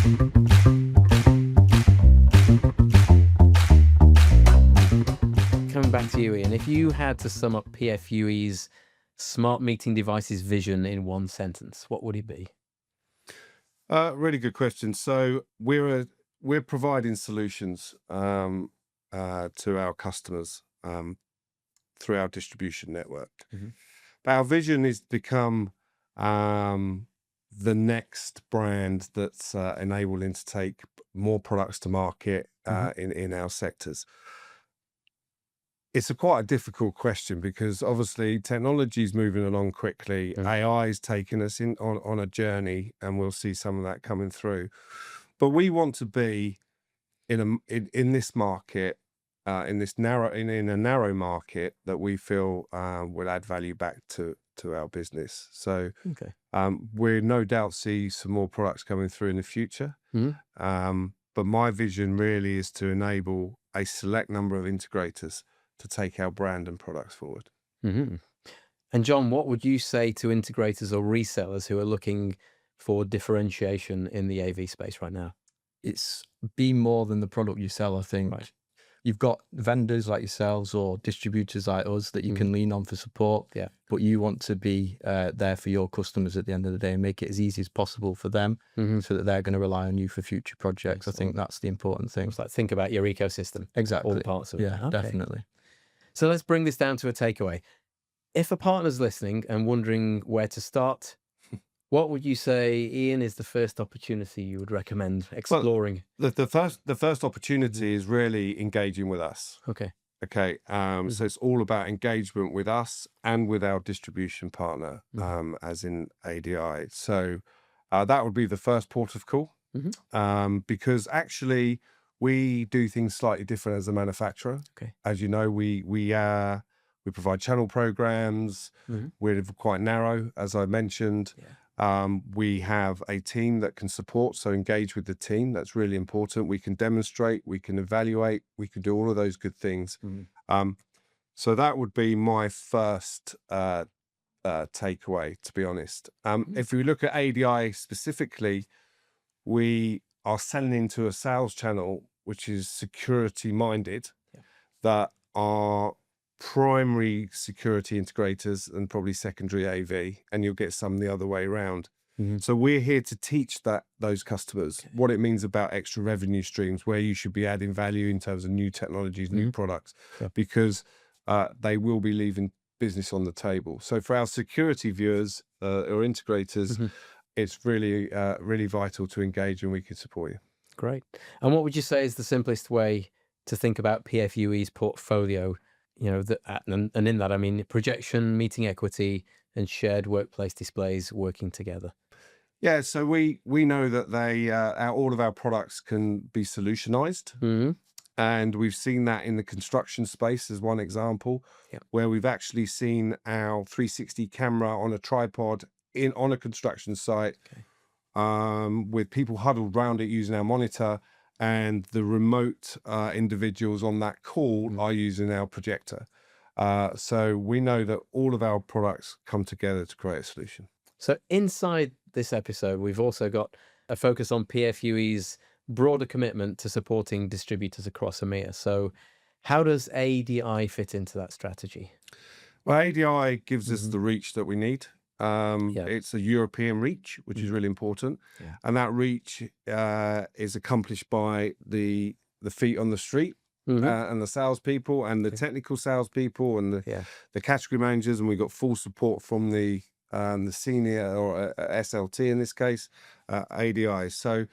Coming back to you, Ian, if you had to sum up PFUE's smart meeting devices vision in one sentence, what would it be? Really good question. So we're providing solutions to our customers through our distribution network. But our vision is to become the next brand that's enabling to take more products to market in our sectors. It's quite a difficult question because obviously technology is moving along quickly. AI is taking us on a journey, and we'll see some of that coming through. But we want to be in this market, in a narrow market that we feel will add value back to our business. So we no doubt see some more products coming through in the future. But my vision really is to enable a select number of integrators to take our brand and products forward. And John, what would you say to integrators or resellers who are looking for differentiation in the AV space right now? It's be more than the product you sell, I think. Right. You've got vendors like yourselves or distributors like us that you can lean on for support, but you want to be there for your customers at the end of the day and make it as easy as possible for them so that they're going to rely on you for future projects. I think that's the important thing. It's like think about your ecosystem. Exactly. All parts of it. Yeah, definitely. So let's bring this down to a takeaway. If a partner's listening and wondering where to start, what would you say, Ian, is the first opportunity you would recommend exploring? Well, the first opportunity is really engaging with us. Okay. So it's all about engagement with us and with our distribution partner, as in ADI. So that would be the first port of call, because actually we do things slightly different as a manufacturer. As you know, we provide channel programs. We're quite narrow, as I mentioned. We have a team that can support, so engage with the team. That's really important. We can demonstrate, we can evaluate, we can do all of those good things. So that would be my first takeaway, to be honest. If we look at ADI specifically, we are selling into a sales channel which is security minded, that are primary security integrators and probably secondary AV, and you'll get some the other way around. So we're here to teach those customers what it means about extra revenue streams, where you should be adding value in terms of new technologies, new products, because they will be leaving business on the table. So for our security viewers or integrators, it's really, really vital to engage, and we can support you. Great. And what would you say is the simplest way to think about PFUE's portfolio? You know, and in that, I mean, projection, meeting equity, and shared workplace displays working together. Yeah, so we know that all of our products can be solutionized. And we've seen that in the construction space as one example, where we've actually seen our 360 camera on a tripod on a construction site, with people huddled around it using our monitor, and the remote individuals on that call are using our projector. So we know that all of our products come together to create a solution. So inside this episode, we've also got a focus on PFUE's broader commitment to supporting distributors across EMEA. So how does ADI fit into that strategy? Well, ADI gives us the reach that we need. It's a European reach, which is really important. And that reach is accomplished by the feet on the street, and the salespeople and the technical salespeople and the category managers. And we've got full support from the senior or SLT in this case, ADI. So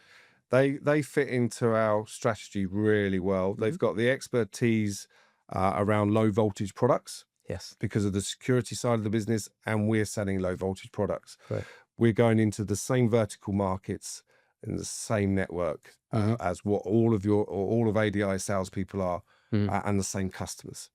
they fit into our strategy really well. They've got the expertise around low voltage products. Because of the security side of the business, and we're selling low voltage products. We're going into the same vertical markets in the same network as what all of ADI salespeople are, and the same customers.